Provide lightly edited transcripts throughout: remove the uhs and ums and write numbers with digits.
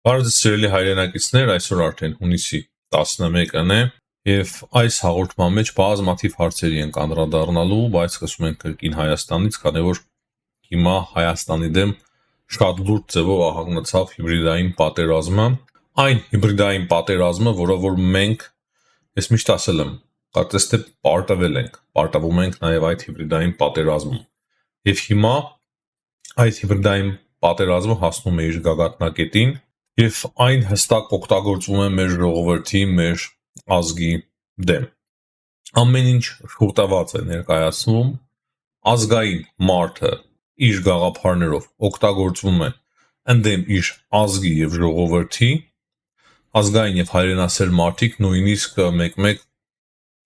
Բարև սիրելի հայրենակիցներ, այսօր արդեն հունիսի 11-ն է եւ այս հաղորդման մեջ բազմաթիվ հարցերի ենք անդրադառնալու, բայց սկսում ենք կրկին Հայաստանից, քանի որ հիմա Հայաստանի դեմ շատ լուրջ ձևով ահագնացավ հիբրիդային պատերազմը, այն հիբրիդային պատերազմը, որը որ մենք, ես միշտ ասել եմ, կարծես թե պարտվում ենք նաեւ այդ հիբրիդային պատերազմում։ Եվ հիմա այդ հիբրիդային պատերազմը հասնում է իր գագաթնակետին եւ այն հստակ օգտագործվում է մեր ժողովրդի, մեր ազգի դեմ։ Ամեն ինչ շուրտաված է ներկայացնում, ազգային մարդը իր գաղափարներով օգտագործվում է ընդդեմ իր ազգի եւ ժողովրդի, ազգային եւ հայրենասեր մարդիկ նույնիսկ մեկ-մեկ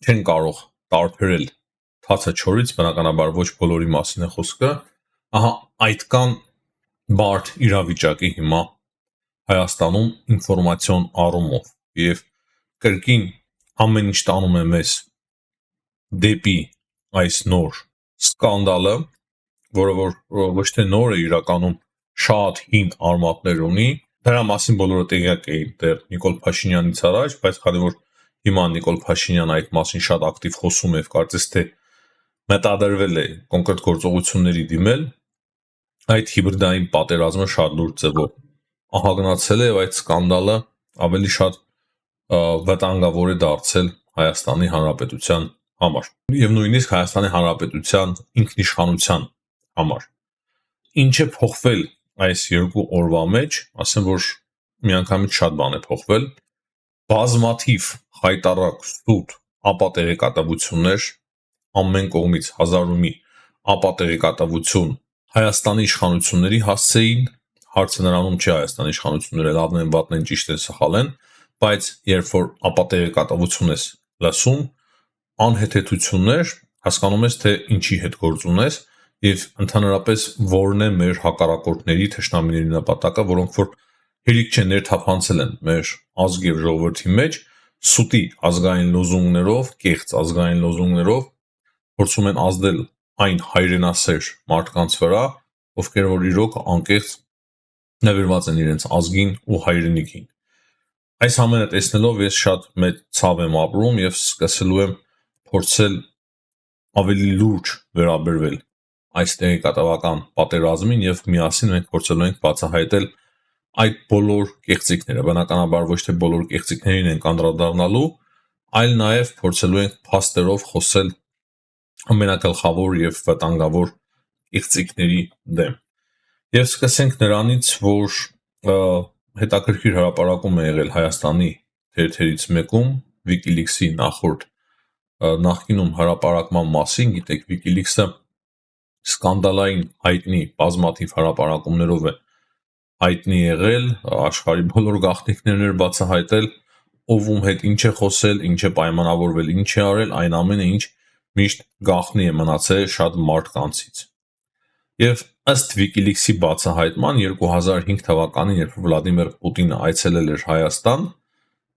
չեն կարող տարբերել թացը չորից, բնականաբար ոչ բոլորի մասին է խոսքը, ահա այդքան բարդ իրավիճակի հիմա Հայաստանում ինֆորմացիոն առումով եւ կրկին ամեն ինչ տանում է մեզ դեպի այս նոր սկանդալը, որը որ ոչ թե նոր է իրականում շատ հին արմատներ ունի, դրա մասին բոլորը տեղյակ էին դեռ Նիկոլ Փաշինյանից առաջ, բայց քանի որ հիմա Նիկոլ Փաշինյանը այդ մասին շատ ակտիվ խոսում է եւ կարծես թե մտադրվել է կոնկրետ գործողությունների դիմել, այդ հիբրիդային պատերազմը շատ լուրջ ձևով ահագնացել է եւ այդ սկանդալը ավելի շատ վտանգավոր է դարձել Հայաստանի Հանրապետության համար եւ նույնիսկ Հայաստանի Հանրապետության ինքնիշխանության համար։ Ինչ է փոխվել այս երկու օրվա մեջ, ասեմ որ միանգամից շատ բան է փոխվել, բազմաթիվ խայտառակ սուտ ապատեղեկատվություններ ամեն կողմից հազար ու մի ապատեղեկատվություն Հայաստանի իշխանությունների հասցեին, հարցը նրանում չի Հայաստանի իշխանությունները լավն են, վատն են, ճիշտ են, սխալ են, բայց երբ որ ապատեղեկատվություն ես լսում, անհեթեթություններ, հասկանում ես թե ինչի հետ գործ ունես եւ ընդհանրապես որն է մեր հակառակորդների թշնամիների նպատակը, որոնք որ հերիք չեն ներթափանցել են մեր ազգի եւ ժողովրդի մեջ սուտի ազգային լոզունգներով, կեղծ ազգային լոզունգներով փորձում են ազդել այն հայրենասեր մարդկանց վրա, ովքեր որ իրոք անկեղծ նվիրված են իրենց ազգին ու հայրենիքին։ Այս ամենը տեսնելով ես շատ մեծ ցավ եմ ապրում եւ սկսելու եմ փորձել ավելի լուրջ վերաբերվել այս տեղեկատվական պատերազմին եւ միասին մենք փորձելու ենք բացահայտել այդ բոլոր կեղծիքները։ Բնականաբար ոչ թե բոլոր կեղծիքներին ենք անդրադառնալու, այլ նաեւ փորձելու ենք փաստերով խոսել ամենագլխավոր եւ վտանգավոր կեղծիքների դեմ։ Եվ սկսենք նրանից, որ հետաքրքիր հրապարակում է եղել Հայաստանի թերթերից մեկում WikiLeaks-ի նախկինում հրապարակման մասին, գիտեք, WikiLeaks-ը սկանդալային հայտնի բազմաթիվ հրապարակումներով է հայտնի եղել, աշխարհի բոլոր գաղտնիքներն էր բացահայտել, ով ում հետ ինչ է խոսել, ինչ է պայմանավորվել, ինչ է արել, այն ամենը ինչ միշտ գաղտնի է մնացել շատ մարդկանցից։ Եվ ըստ WikiLeaks-ի բացահայտման 2005 թվականին, երբ Վլադիմիր Պուտինը այցելել էր Հայաստան,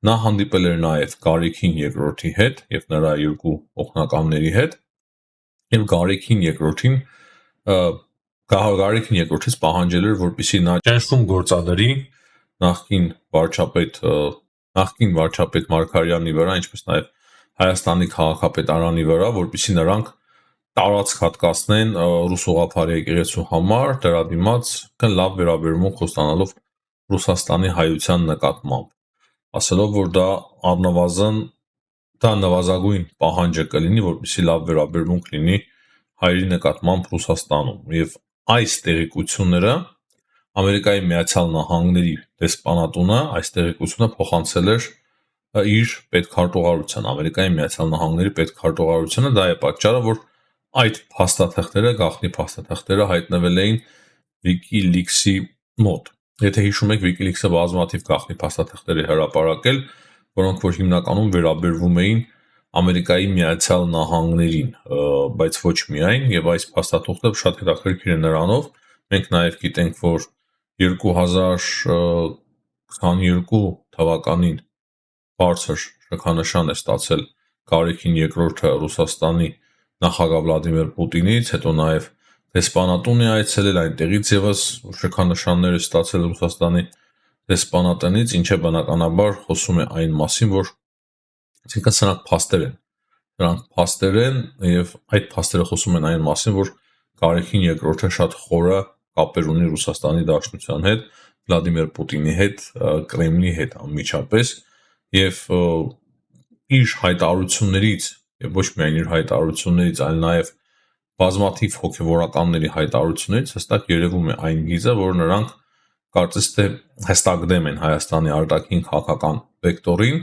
նա հանդիպել էր նաև Գարեգին II-ի հետ եւ նրա երկու օգնականների հետ, եւ Գարեգին II-ից պահանջել էր, որպեսզի նա ճնշում գործադրի նախկին վարչապետ Մարգարյանի վրա, ինչպես նաև Հայաստանի քաղաքապետարանի վրա, որպեսզի նրանք տարածք հատկացնեն ռուս ուղղափառ եկեղեցու համար, դրա դիմաց լավ վերաբերմունք խոստանալով Ռուսաստանի հայության նկատմամբ, ասելով որ դա նվազագույն պահանջը կլինի, որպեսզի լավ վերաբերմունք լինի հայերի նկատմամբ Ռուսաստանում։ Եվ այս տեղեկությունները Ամերիկայի Միացյալ Նահանգների դեսպանատունը այս տեղեկությունը փոխանցել էր իր պետքարտուղարության, Ամերիկայի Միացյալ Նահանգների պետքարտուղարությանը, դա է պատճառը, որ այդ փաստաթղթերը, գաղտնի փաստաթղթերը հայտնվել էին WikiLeaks-ի մոտ։ Եթե հիշում եք, WikiLeaks-ը բազմաթիվ գաղտնի փաստաթղթեր է հրապարակել, որոնք որ հիմնականում վերաբերվում էին Ամերիկայի Միացյալ Նահանգներին, բայց ոչ միայն, եւ այս փաստաթուղթը շատ հետաքրքիր է նրանով, մենք նաեւ գիտենք, որ 2022 թվականին բարձր շքանշան է ստացել Գարեգին II-ը Ռուսաստանի նախագահ Վլադիմիր Պուտինից, հետո նաեւ դեսպանատուն է այցելել, այնտեղից եւս շքանշաններ է ստացել Ռուսաստանի դեսպանատնից, ինչը բնականաբար խոսում է այն մասին, որ այսինքն սրանք փաստեր են։ Նրանք փաստեր են եւ այդ փաստերը խոսում են այն մասին, որ Կարեքին երկրորդը շատ խորը կապեր ունի Ռուսաստանի Դաշնության հետ, Վլադիմիր Պուտինի հետ, Կրեմլի հետ անմիջապես եւ իր հայտարարություններից եւ ոչ միայն իր հայտարարություններից, այլ նաեւ բազմաթիվ հոգեվորականների հայտարարություններից հստակ երևում է այն գիծը, որ նրանք կարծես թե հստակ դեմ են Հայաստանի արտաքին քաղաքական վեկտորին,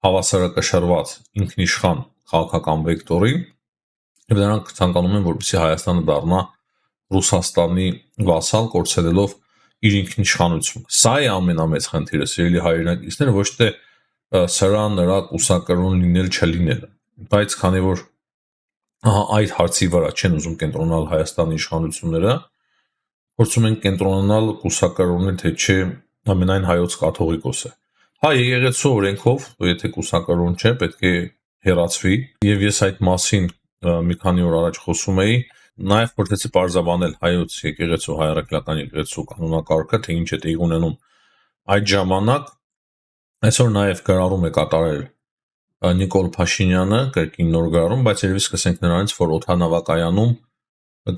հավասարակշռված ինքնիշխան քաղաքական վեկտորին, եւ նրանք ցանկանում են, որպեսզի Հայաստանը դառնա Ռուսաստանի վասալ, կորցրելով իր ինքնիշխանությունը։ Սա է ամենամեծ խնդիրը, սիրելի հայրենակիցներ, ոչ թե սրա նրա կուսակրոն լինել չլինելը, բայց քանի որ այդ հարցի վրա չեն ուզում կենտրոնալ Հայաստանի իշխանությունները, փորձում են կենտրոնանալ կուսակրոնի թե չէ ամենայն հայոց կաթողիկոսը։ Հա, եկեղեցու օրենքով, եթե կուսակրոն չէ, պետք է հեռացվի, եւ ես այդ մասին մի քանի օր առաջ խոսում էի, նաեւ փորձեցի պարզաբանել հայոց եկեղեցու, հայ-առաքելական եկեղեցու կանոնակարգը, թե ինչ է տեղի ունենում այդ ժամանակ։ Այսօր նաեւ գրառում է կատարել Նիկոլ Փաշինյանը, կրկին նոր գրառում, բայց երևի սկսենք նրանից, որ օդանավակայանում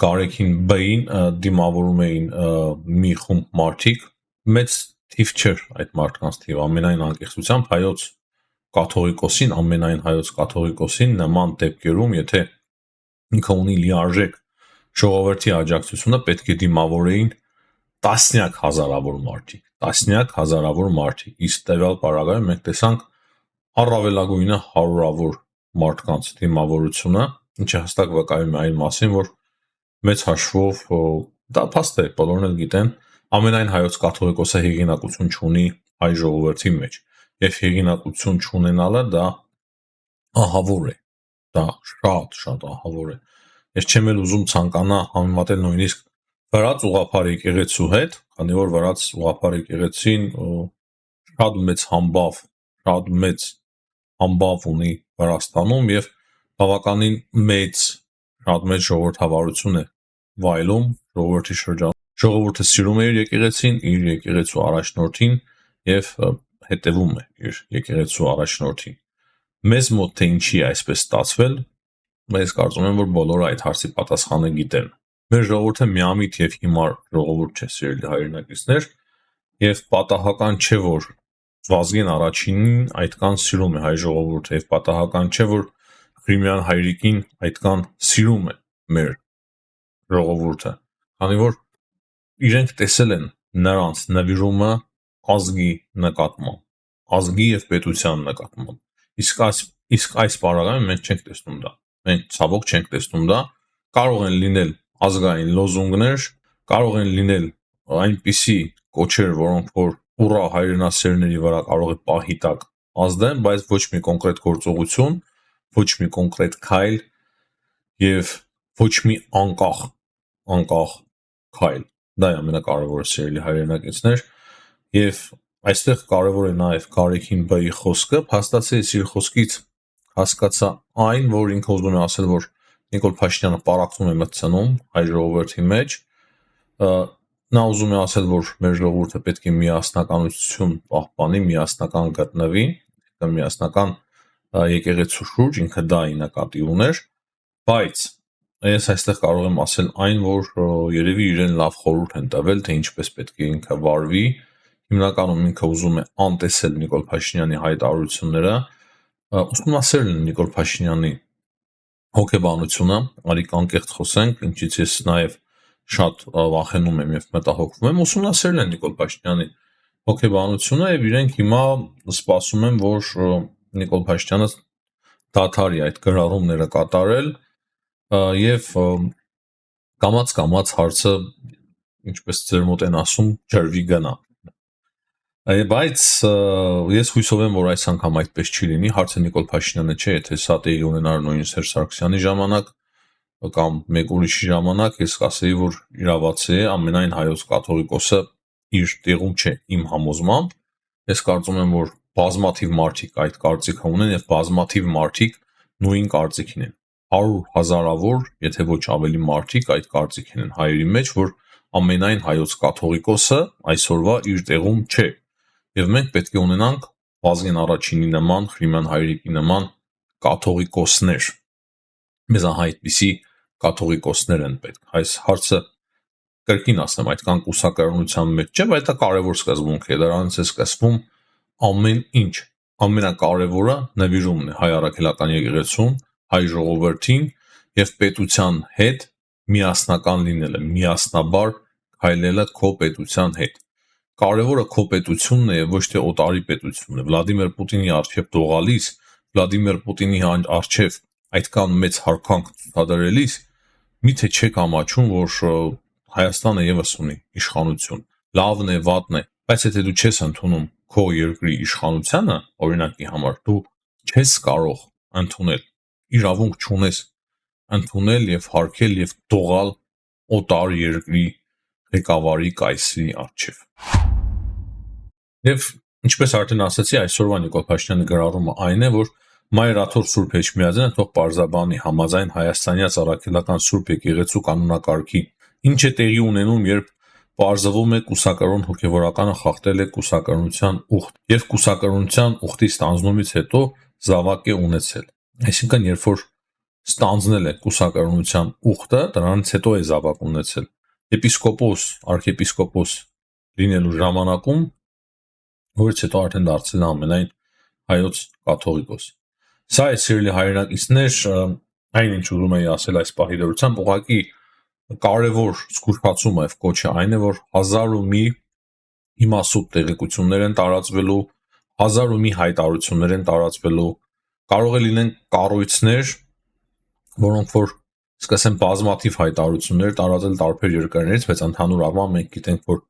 Կարեքին B-ին դիմավորում էին մի խումբ մարդիկ, մեծ թիվ չէր այդ մարդկանց թիվը, ամենայն անկեղծությամբ հայոց կաթողիկոսին, ամենայն հայոց կաթողիկոսին նման դեպքերում, եթե ինքը ունի լիարժեք ժողովրդի աջակցությունը, պետք է դիմավորեին տասնյակ հազարավոր մարդիկ, իսկ տվյալ պարագայում մենք տեսանք առավելագույնը հարյուրավոր մարդկանց դիմավորությունը, ինչը հստակ վկայում է այն մասին, որ մեծ հաշվով դա փաստ է, բոլորն էլ գիտեն, ամենայն հայոց կաթողիկոսը հեղինակություն չունի հայ ժողովրդի մեջ, եւ հեղինակություն չունենալը դա ահավոր է, դա շատ ահավոր է։ Ես չեմ էլ ուզում ցանկանա համեմատել նույնիսկ վրաց ուղղափառ եկեղեցու հետ, քանի որ վրաց ուղղափառ եկեղեցին շատ մեծ համբավ ունի Վրաստանում եւ բավականին շատ մեծ ժողովրդավարություն է վայելում ժողովրդի շրջանում։ Ժողովուրդը սիրում է իր եկեղեցին, իր եկեղեցու առաջնորդին եւ հետևում է իր եկեղեցու առաջնորդին։ Մեզ մոտ թե ինչի է այսպես ստացվել, ես կարծում եմ, որ բոլորը այդ հարցի պատասխանը գիտեն։ Մեր ժողովուրդը միամիտ եւ հիմար ժողովուրդ չէ, սիրելի հայրենակիցներ, եւ պատահական չէ, որ Վազգեն առաջինին այդքան սիրում է հայ ժողովուրդը եւ պատահական չէ, որ Քրիմյան հայրիկին այդքան սիրում է մեր ժողովուրդը, քանի որ իրենք տեսել են նրանց նվիրումը ազգի նկատմամբ, ազգի եւ պետության նկատմամբ։ Իսկ այս պարագայում մենք չենք տեսնում դա։ Մենք ցավոք չենք տեսնում դա։ Կարող են լինել ազգային լոզունգներ, կարող են լինել այնպիսի կոչեր, որոնք որ ուռա հայրենասերների վրա կարող է պահի տակ ազդեն, բայց ոչ մի կոնկրետ գործողություն, ոչ մի կոնկրետ քայլ եւ ոչ մի անկախ քայլ։ Դա է ամենակարևորը, սիրելի հայրենակիցներ, եւ այստեղ կարևոր է նաեւ Կարեքին B-ի խոսքը, փաստացի իր խոսքից հասկացա այն, որ ինքը ուզում է ասել, որ Նիկոլ Փաշինյանը պարակվում է մտցնում հայ ժողովրդի մեջ, նա ուզում է ասել, որ մեր ժողովուրդը պետք է միասնականություն պահպանի, միասնական գտնվի, միասնական եկեղեցու շուրջ, ինքը դա ի նկատի ուներ, բայց ես այստեղ կարող եմ ասել այն, որ երևի իրեն լավ խորհուրդ են տվել, թե ինչպես պետք է ինքը վարվի, հիմնականում ինքը ուզում է անտեսել Նիկոլ Փաշինյանի հայտարարությունները, ուսումնասիրել են Նիկոլ Փաշինյանի հոգեբանությունը, արիք անկեղծ խոսենք, ինչից ես նաև շատ վախենում եմ եւ մտահոգվում եմ, ուսումնասիրել են Նիկոլ Փաշինյանի հոգեբանությունը եւ իրենք հիմա սպասում են, որ Նիկոլ Փաշինյանը դադարի այդ գրառումները կատարել եւ կամաց հարցը, ինչպես ձեր մոտ են ասում, ջրվի գնա։ Բայց ես հույսով եմ, որ այս անգամ այդպես չի լինի, հարցը Նիկոլ Փաշինյանը չէ, եթե սա տեղի ունենար նույն Սերժ Սարգսյանի ժամանակ կամ մեկ ուրիշի ժամանակ, ես կասեի, որ իրավացի է, ամենայն հայոց կաթողիկոսը իր տեղում չէ իմ համոզմամբ։ Ես կարծում եմ, որ բազմաթիվ մարդիկ այդ կարծիքը ունեն եւ բազմաթիվ մարդիկ նույն կարծիքին են։ 100 հազարավոր, եթե ոչ ավելի մարդիկ այդ կարծիքին են հայերի մեջ, որ ամենայն հայոց կաթողիկոսը այսօրվա իր տեղում չէ։ եւ մենք պետք է ունենանք Վազգեն առաջինի նման, Ֆրիման Հայրիկի նման կաթողիկոսներ։ Մեզ այդպիսի կաթողիկոսներ են պետք։ Այս հարցը կրկին ասեմ, այդքան կուսակալության մեջ չէ, բայց դա կարևոր սկզբունք է, դրանից է սկսվում ամեն ինչ։ Ամենակարևորը նվիրումն է հայ առաքելական եկեղեցուն, հայ ժողովրդին եւ պետության հետ միասնական լինելը, միասնաբար քայլելը քո պետության հետ։ Կարևորը քո պետությունն է եւ ոչ թե օտարի պետությունն է։ Վլադիմիր Պուտինի արչեւ դողալիս, Վլադիմիր Պուտինի արչեւ այդքան մեծ հարկանք ցուցադրելիս, միթե չեք ամաչում, որ Հայաստանը եւս ունի իշխանություն։ Լավն է, վատն է, բայց եթե դու չես ընդունում քո երկրի իշխանությանը, օրինակի համար, դու չես կարող ընդունել, իրավունք չունես ընդունել եւ հարգել եւ դողալ օտար երկրի ղեկավարի կայսրի առջև։ Եվ ինչպես արդեն ասացի, այսօրվա Նիկոլ Փաշինյանի գրառումը այն է, որ Մայր Աթոր Սուրբ Էջմիածնը թող պարզաբանի համաձայն հայաստանյաց առաքելական Սուրբ Եկեղեցու կանոնակարգի, ինչ է տեղի ունենում, երբ պարզվում է կուսակրոն հոգևորականը խախտել է կուսակրոնության ուխտ եւ կուսակրոնության ուխտի ստանձնումից հետո զավակ է ունեցել։ Այսինքն, երբ որ ստանձնել է կուսակրոնության ուխտը, դրանից հետո է զավակ ունեցել։ Եպիսկոպոս, արքեպիսկոպոս լինելու ժամանակում, որից հետո արդեն դարձել է ամենայն հայոց կաթողիկոս։ Սա է, սիրելի հայրենակիցներ, այն ինչ ուզում եի ասել այս պահի դրությամբ, ուղղակի կարևոր զգուշացումը եւ կոչը այն է, որ 1001 իմասուտ տեղեկություններ են տարածվելու, 1001 հայտարարություններ են տարածվելու, կարող է լինեն կառույցներ, որոնք որ սկսեն բազմաթիվ հայտարարություններ տարածել տարբեր երկրներից, բայց ընդհանուր առմամբ մենք գիտենք, որ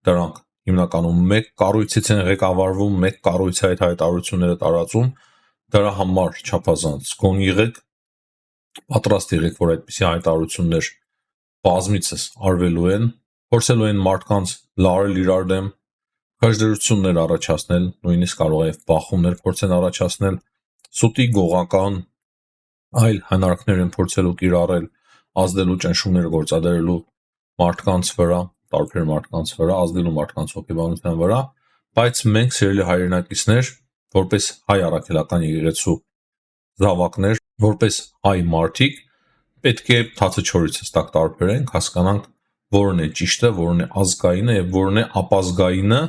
դրանք հիմնականում մեկ կառույցից են ղեկավարվում, մեկ կառույցի այդ հայտարարությունները տարածում, դրա համար չափազանց գոն եղեք, պատրաստ եղեք, որ այդպիսի հայտարարություններ բազմիցս արվելու են, փորձելու են մարդկանց լարել իրար դեմ, խժդրություններ առաջացնել, նույնիսկ կարող է բախումներ փորձեն առաջացնել, սուտի գողական այլ հնարքներ են փորձելու կիրառել, ազդելու ճնշումներ գործադրելու մարդկանց վրա, տարբեր մարդկանց վրա, ազդելու մարդկանց հոգեբանության վրա, բայց մենք սիրելի հայրենակիցներ, որպես հայ առաքելական եկեղեցու զավակներ, որպես հայ մարդիկ, պետք է թացը չորից հստակ տարբերենք, հասկանանք որն է ճիշտը, որն է ազգայինը եւ որն է ապազգայինը,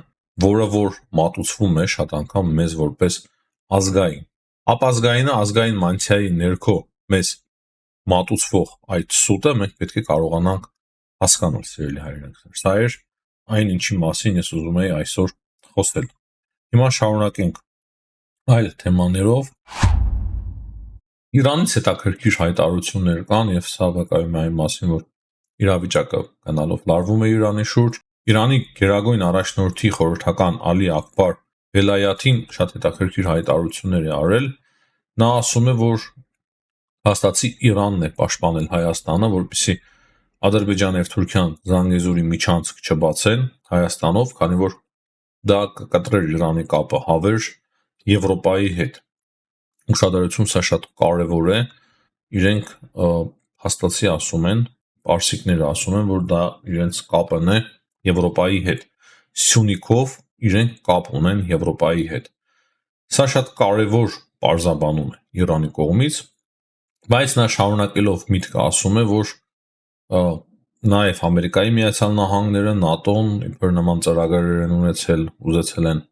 որը որ մատուցվում է շատ անգամ մեզ որպես ազգային։ Ապազգայինը ազգային մանթիայի ներքո մեզ մատուցվող այդ սուտը մենք պետք է կարողանանք հասկանալ, սիրելի հայրենակիցներ։ Սա էր այն, ինչի մասին ես ուզում եի այսօր խոսել։ Հիմա շարունակենք այլ թեմաներով։ Իրանից հետաքրքիր հայտարարություններ կան եւ սա վկայում է այն մասին, որ իրավիճակը գնալով լարվում է Իրանի շուրջ։ Իրանի գերագույն առաջնորդի խորհրդական Ալի Ակբար Վելայաթին շատ հետաքրքիր հայտարարություններ է արել։ Նա ասում է, որ հաստատի Իրանն է պաշտպանել Հայաստանը, որպեսզի Ադրբեջան եւ Թուրքիան Զանգեզուրի միջանցք չբացեն Հայաստանով, քանի որ դա կկտրեր Իրանի կապը հավերժ Եվրոպայի հետ։ Ուշադրություն, սա շատ կարևոր է։ Իրենք հաստատի ասում են, պարսիկները ասում են, որ դա իրենց կապն է Եվրոպայի հետ։ Սյունիքով իրենք կապ ունեն Եվրոպայի հետ։ Սա շատ կարևոր պարզաբանում է Իրանի կողմից, բայց նա շարունակելով միտքը ասում է, որ նաև Ամերիկայի Միացյալ Նահանգները, ՆԱՏՕ-ն իբր նման ծրագրեր են ունեցել, ուզեցել են,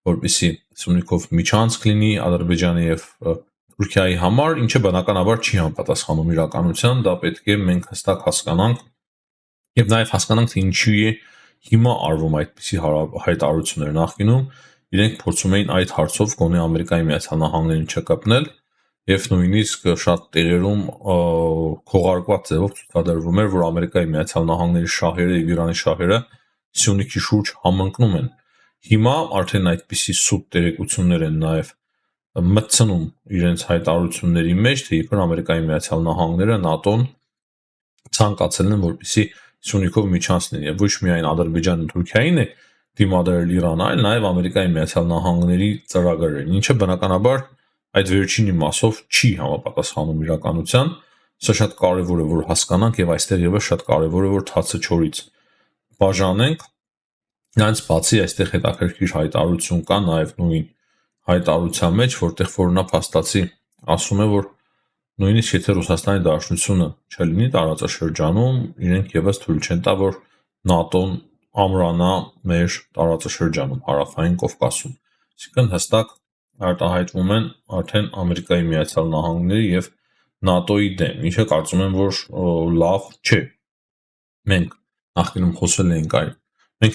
որպեսզի Սյունիքով միջանցք լինի Ադրբեջանի եւ Թուրքիայի համար, ինչը բնականաբար չի համապատասխանում իրականության, դա պետք է մենք հստակ հասկանանք եւ նաեւ հասկանանք, թե ինչու է հիմա արվում այդպիսի հայտարարություններ։ Նախկինում իրենք փորձում էին այդ հարցով գոնե Ամերիկայի Միացյալ Նահանգներին չկապնել եւ նույնիսկ շատ տեղերում քողարկված ձևով ցուցադրվում էր, որ Ամերիկայի Միացյալ Նահանգների շահերը եւ Իրանի շահերը Սյունիքի շուրջ համընկնում են։ Հիմա արդեն այդպիսի սուտ տեղեկություններ են նաեւ մտցնում իրենց հայտարարությունների մեջ, թե իբր Ամերիկայի Միացյալ Նահանգները, ՆԱՏՕ-ն ցանկացել են, որպեսզի Սյունիքով միջանց լինի եւ ոչ միայն Ադրբեջանը, Թուրքիային է դիմադրել Իրանը, այլ նաեւ Ամերիկայի Միացյալ Նահանգների ծրագրերին, ինչը բնականաբար այդ վերջին իմաստով չի համապատասխանում իրականության։ Սա շատ կարևոր է, որ հասկանանք եւ այստեղ եւս շատ կարևոր է, որ թացը չորից բաժանենք Նրանց բացի այստեղ հետաքրքիր հայտարարություն կա նաև նույն հայտարարության մեջ, որտեղ որ նա փաստացի ասում է, որ նույնիսկ եթե Ռուսաստանի Դաշնությունը չլինի տարածաշրջանում, իրենք եւս թույլ չեն տա, որ ՆԱՏՕ-ն ամրանա մեր տարածաշրջանում, հարավային Կովկասում։ Այսինքն հստակ արտահայտվում են արդեն Ամերիկայի Միացյալ Նահանգների եւ ՆԱՏՕ-ի դեմ, ինչը կարծում եմ, որ լավ չէ։ Մենք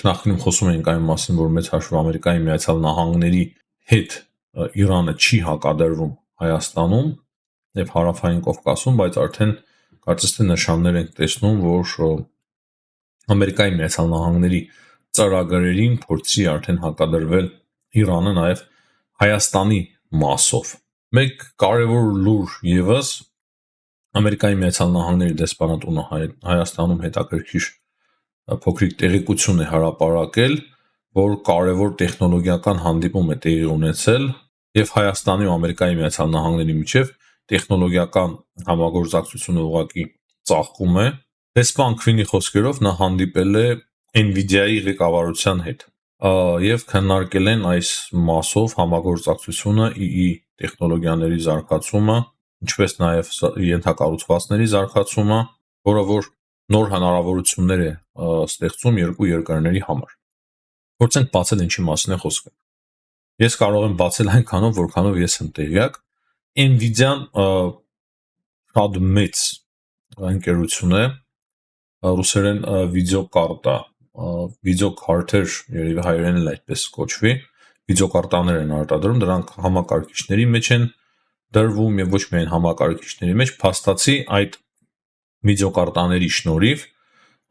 նախկինում խոսում էինք այն մասին, որ մեծ հաշվով Ամերիկայի Միացյալ Նահանգների հետ Իրանը չի հակադրվում Հայաստանում եւ հարավային Կովկասում, բայց արդեն կարծես թե նշաններ ենք տեսնում, որ Ամերիկայի Միացյալ Նահանգների ծրագրերին փորձի արդեն հակադրվել Իրանը նաեւ Հայաստանի մասով։ Մեկ կարևոր լուր եւս Ամերիկայի Միացյալ Նահանգների դեսպանատունը Հայաստանում հետաքրքիր փոքրիկ տեղեկություն է հրապարակել, որ կարևոր տեխնոլոգիական հանդիպում է տեղի ունեցել եւ Հայաստանի ու Ամերիկայի Միացյալ Նահանգների միջև տեխնոլոգիական համագործակցությունը ուղղակի ծաղկում է։ Դեսպան Քվինի խոսքերով նա հանդիպել է Nvidia-ի ղեկավարության հետ եւ քննարկել են այս մասով համագործակցությունը ԻԻ տեխնոլոգիաների զարգացումը, ինչպես նաեւ ենթակառուցվածքների զարգացումը, որը որ նոր հնարավորություններ է ստեղծում երկու երկրների համար։ Փորձենք բացել ինչի մասին է խոսքը։ Ես կարող եմ բացել այնքանով, որքանով ես եմ տեղյակ։ Nvidia-ն շատ մեծ ընկերություն է, ռուսերեն վիդեոկարտա, վիդեոքարտեր, երևի հայերեն էլ այդպես կոչվի, վիդեոկարտաներ են արտադրում, դրանք համակարգիչների մեջ են դրվում եւ ոչ միայն համակարգիչների մեջ, փաստացի այդ վիդեոկարտաների շնորհիվ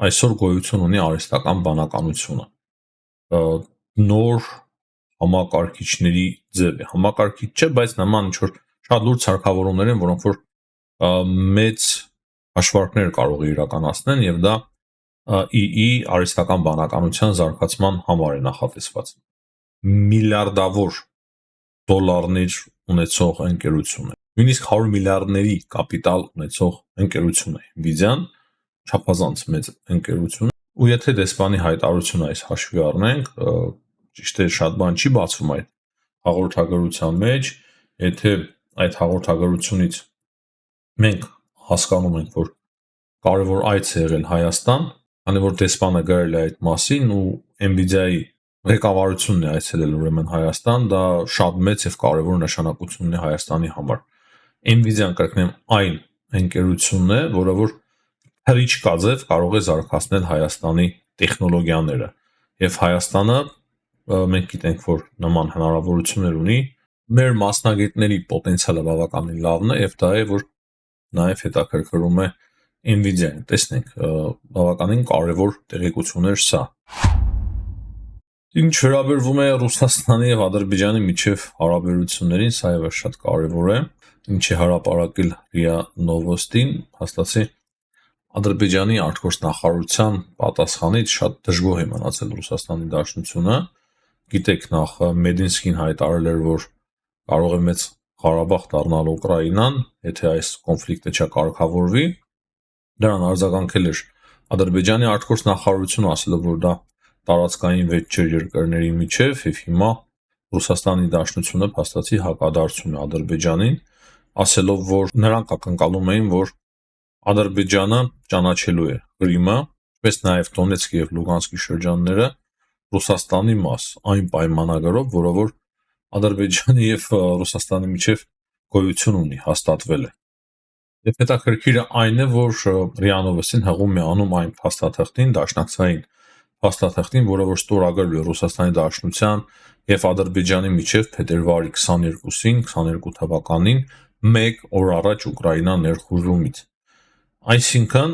այսօր գոյություն ունի արհեստական բանականությունը։ Նոր համակարգիչների ձև է, համակարգիչ չէ, բայց նման ինչ որ շատ լուրջ սարքավորումներ են, որոնք որ մեծ հաշվարկներ կարող է իրականացնեն եւ դա ԻԻ արհեստական բանականության զարգացման համար է նախատեսված։ Միլիարդավոր դոլարներ ունեցող ընկերություն է։ Նույնիսկ 100 միլիարդների կապիտալ ունեցող ընկերություն է Nvidia-ն, չափազանց մեծ ընկերություն։ Ու եթե դեսպանի հայտարարությունը այս հաշվի առնենք, ճիշտ է, շատ բան չի բացվում այդ հաղորդագրության մեջ, եթե այդ հաղորդագրությունից մենք հասկանում ենք, որ կարևոր այց է եղել Հայաստան, քանի որ դեսպանը գրել է այդ մասին ու Nvidia-ի ղեկավարությունն է այցելել ուրեմն Հայաստան, դա շատ մեծ եւ կարևոր նշանակություն ունի Հայաստանի համար։ Nvidia-ն կրկնեմ այն ընկերությունն է, որը որ հրիչկա ձև կարող է զարգացնել Հայաստանի տեխնոլոգիաները եւ Հայաստանը մենք գիտենք, որ նման հնարավորություններ ունի, մեր մասնագետների պոտենցիալը բավականին լավն է եւ դա է, որ նաեւ հետաքրքրում է Nvidia-ն։ Տեսնենք, բավականին կարևոր տեղեկություններ սա։ Ինչ վերաբերվում է Ռուսաստանի եւ Ադրբեջանի միջև հարաբերություններին, սա եւս շատ կարևոր է, ինչ է հրապարակել ՌԻԱ Նովոստին, հաստատի Ադրբեջանի արտգործնախարարության պատասխանից շատ դժգոհ է մնացել Ռուսաստանի Դաշնությունը։ Գիտեք, նախ Մեդինսկին հայտարարել էր, որ կարող է մեծ Ղարաբաղ դառնալ Ուկրաինան, եթե այս կոնֆլիկտը չկարգավորվի։ Դրան արձագանքել էր Ադրբեջանի արտգործնախարարությունը, ասելով, որ դա տարածքային վեճ չէ երկրների միջև եւ հիմա Ռուսաստանի Դաշնությունը փաստացի հակադարձում է Ադրբեջանին, ասելով, որ նրանք ակնկալում էին, որ Ադրբեջանը ճանաչելու է Կրիմը, ինչպես նաեւ Դոնեցկի եւ Լուգանսկի շրջանները Ռուսաստանի մաս, այն պայմանագրով, որը որ Ադրբեջանի եւ Ռուսաստանի միջև գոյություն ունի, հաստատվել է։ Եվ հետաքրքիրը այն է, որ ՌԻԱ Նովոստին հղում է անում այն փաստաթղթին, դաշնակցային փաստաթղթին, որը որ ստորագրել է Ռուսաստանի Դաշնության եւ Ադրբեջանի միջև փետրվարի 22-ին, 22 թվականին, 1 օր առաջ Ուկրաինա ներխուժումից։ Այսինքն,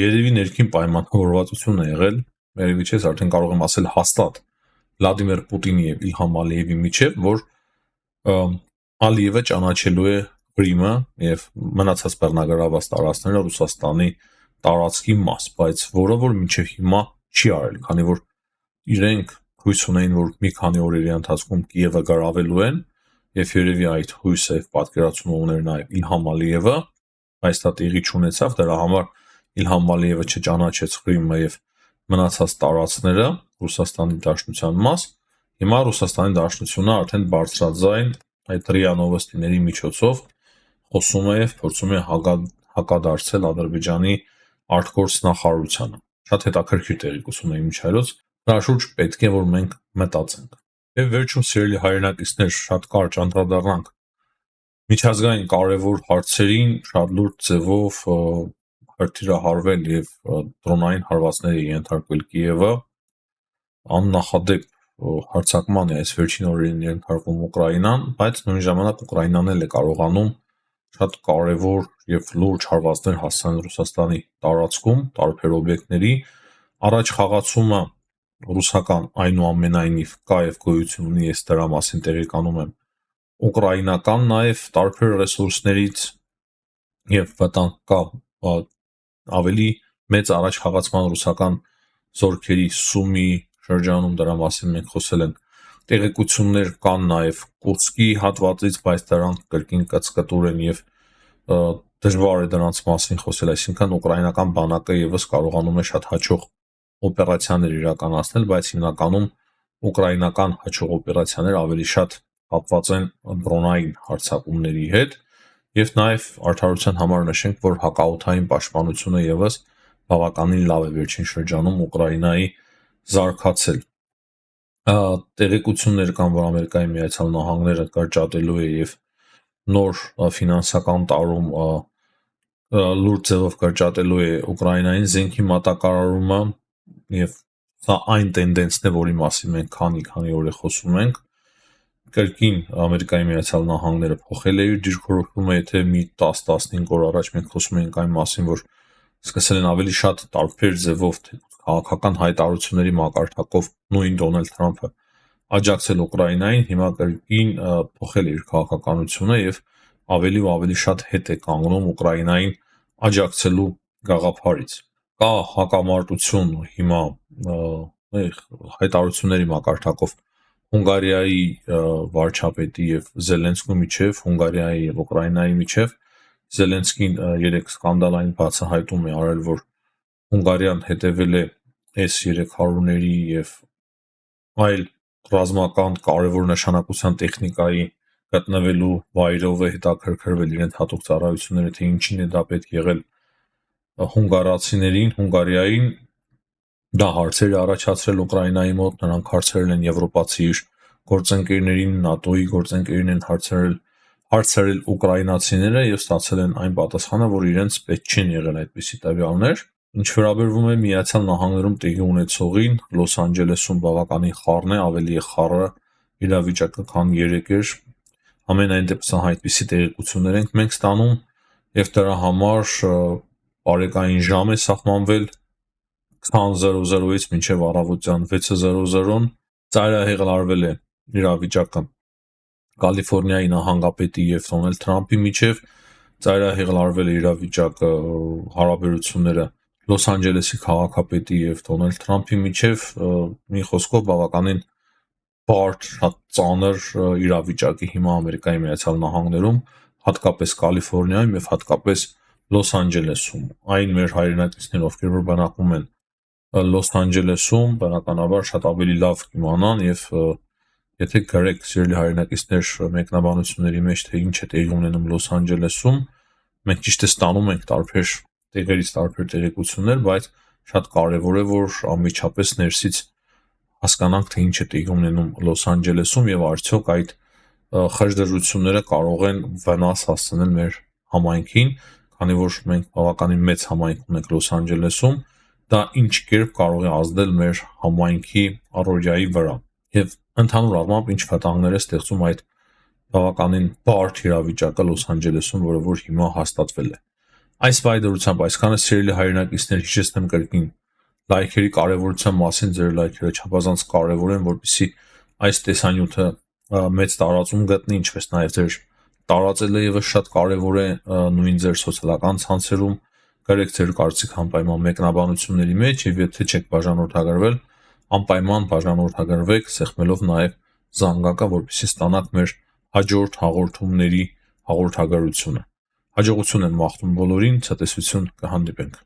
երևի ներքին պայմանավորվածություն է եղել, երևի չէ, արդեն կարող եմ ասել հաստատ Վլադիմիր Պուտինի եւ Իլհամ Ալիևի միջև, որ Ալիևը ճանաչելու է Կրիմը եւ մնացած բռնագրաված տարածքները Ռուսաստանի տարածքի մաս, բայց որը որ մինչև հիմա չի արել, քանի որ իրենք հույս ունեն, որ մի քանի օրերի ընթացքում Կիևը գրավելու են եւ երևի այդ հույսը եւ պատկերացումը ուներ նաեւ Իլհամ Ալիևը, բայց դա տեղի չունեցավ, դրա համար Իլհամ Ալիևը չճանաչեց Կրիմը եւ մնացած տարածքները Ռուսաստանի Դաշնության մաս, հիմա Ռուսաստանի Դաշնությունը արդեն բարձրաձայն այդ ՌԻԱ Նովոստիների միջոցով խոսում է եւ փորձում է հակադարձել Ադրբեջանի արտգործ նախարարությանը։ Շատ հետաքրքիր տեղեկություն է իմիջայլոց, դրա շուրջ պետք է որ մենք մտածենք։ Եվ վերջում սիրելի հայրենակիցներ, շատ կարճ անդրադառնանք միջազգային կարևոր հարցերին, շատ լուրջ ձևով հրթիռահարվել եւ դրոնային հարվածների ենթարկվել Կիևը, աննախադեպ հարձակման է այս վերջին օրերին ենթարկվում Ուկրաինան, բայց նույն ժամանակ Ուկրաինան էլ է կարողանում շատ կարևոր եւ լուրջ հարվածներ հասցնել Ռուսաստանի տարածքում տարբեր օբյեկտների, առաջ խաղացումը ռուսական այնուամենայնիվ կա եւ գոյություն ունի, ես դրա մասին տեղեկանում եմ, ուկրաինական նաեւ տարբեր ռեսուրսներից եւ վտանգ կա ավելի մեծ առաջ խաղացման ռուսական զորքերի Սումի շրջանում, դրա մասին մենք խոսել ենք, տեղեկություններ կան նաեւ Կուրսկի հատվածից, բայց դրանք կրկին կծկտուր են եւ դժվար է դրանց մասին խոսել, այսինքն ուկրաինական բանակը եւս կարողանում է շատ հաջող օպերացիաներ իրականացնել, բայց հիմնականում ուկրաինական հաջող օպերացիաներ ավելի շատ կապված են դրոնային հարձակումների հետ եւ նաեւ արդարության համար նշենք, որ հակաօդային պաշտպանությունը եւս բավականին լավ է վերջին շրջանում Ուկրաինայի զարգացել։ Տեղեկություններ կան, որ Ամերիկայի Միացյալ Նահանգները կրճատելու է եւ նոր ֆինանսական տարում լուրջ ձևով կրճատելու է Ուկրաինային զենքի մատակարարումը եւ սա այն տենդենսն է, որի մասին մենք քանի օր է խոսում ենք։ Կրկին Ամերիկայի Միացյալ Նահանգները փոխել է իր դիրքորոշումը, եթե մի 10-15 օր առաջ մենք խոսում էինք այն մասին, որ սկսել են ավելի շատ տարբեր ձևով քաղաքական հայտարարությունների մակարդակով նույն Դոնալդ Թրամփը աջակցել Ուկրաինային, հիմա կրկին փոխել է իր քաղաքականությունը եւ ավելի ու ավելի շատ հետ է կանգնում Ուկրաինային աջակցելու գաղափարից։ Կա հակամարտություն հիմա հայտարարությունների մակարդակով Հունգարիայի վարչապետի եւ Զելենսկու միջև, Հունգարիայի եւ Ուկրաինայի միջև, Զելենսկին երեք սկանդալային բացահայտում է արել, որ Հունգարիան հետևել է S-300-ների եւ այլ ռազմական կարևոր նշանակության տեխնիկայի գտնվելու վայրով է հետաքրքրվել իրենց հատուկ ծառայությունները, թե ինչին է դա պետք եղել հունգարացիներին, Հունգարիային դա հարցեր է առաջացրել Ուկրաինայի մոտ, նրանք հարցրել են եվրոպացի իր գործընկերներին, ՆԱՏՕ-ի գործընկերին են հարցրել ուկրաինացիները եւ ստացել են այն պատասխանը, որ իրենց պետք չեն եղել այդպիսի տվյալներ։ Ինչ վերաբերվում է Միացյալ Նահանգներում տեղի ունեցողին, Լոս Անջելեսում բավականին խառն է, ավելի է խառը իրավիճակը, քան 3 էր։ Ամենայն դեպս այդպիսի տեղեկություններ ենք մենք ստանում եւ դրա համար բարեկային ժամ է սահմանվել 20:00-ից մինչև առավոտյան 6:00-ն ծայրահեղլարվել է իրավիճակը Կալիֆոռնիայի նահանգապետի եւ Դոնալդ Թրամփի միջև, ծայրահեղլարվել է իրավիճակը հարաբերությունները Լոս Անջելեսի քաղաքապետի եւ Դոնալդ Թրամփի միջև, մի խոսքով բավականին բարդ, շատ ծանր իրավիճակի հիմա Ամերիկայի Միացյալ Նահանգներում, հատկապես Կալիֆոռնիայում եւ հատկապես Լոս Անջելեսում։ Այն մեր հայրենակիցներ, ովքեր որ բնակվում են Լոս Անջելեսում, բնականաբար շատ ավելի լավ կիմանան եւ եթե գրեք սիրելի հայրենակիցներ մեկնաբանությունների մեջ, թե ինչ է տեղի ունենում Լոս Անջելեսում, մենք ճիշտ է ստանում ենք տարբեր տեղերից տարբեր տեղեկություններ, բայց շատ կարևոր է, որ անմիջապես ներսից հասկանանք, թե ինչ է տեղի ունենում Լոս Անջելեսում եւ արդյոք այդ խժդժությունները կարող են վնաս հասցնել մեր համայնքին, քանի որ մենք բավականին մեծ համայնք ունենք Լոս Անջելեսում, դա ինչ կերպ կարող է ազդել մեր համայնքի առօրյայի վրա եւ ընդհանուր առմամբ ինչ վտանգներ է ստեղծում այդ բավականին բարդ իրավիճակը Լոս Անջելեսում, որը որ հիմա հաստատվել է։ Այս վայրդրությամբ այսքանը սիրելի հայրենակիցներ, հիշեցնեմ կրկին լայքերի կարևորության մասին, ձեր լայքերը չափազանց կարևոր են, որպեսզի այս տեսանյութը մեծ տարածում գտնի, ինչպես նաեւ ձեր տարածելը եւս շատ կարևոր է նույն ձեր սոցիալական ցանցերում, գրեք ձեր կարծիք անպայման մեկնաբանությունների մեջ եւ եթե չեք բաժանորդագրվել, անպայման բաժանորդագրվեք, սեղմելով նաեւ զանգակը, որպեսզի ստանաք մեր հաջորդ հաղորդումների հաղորդագրությունը։ Հաջողություն եմ մաղթում բոլորին, ցտեսություն, կհանդիպենք։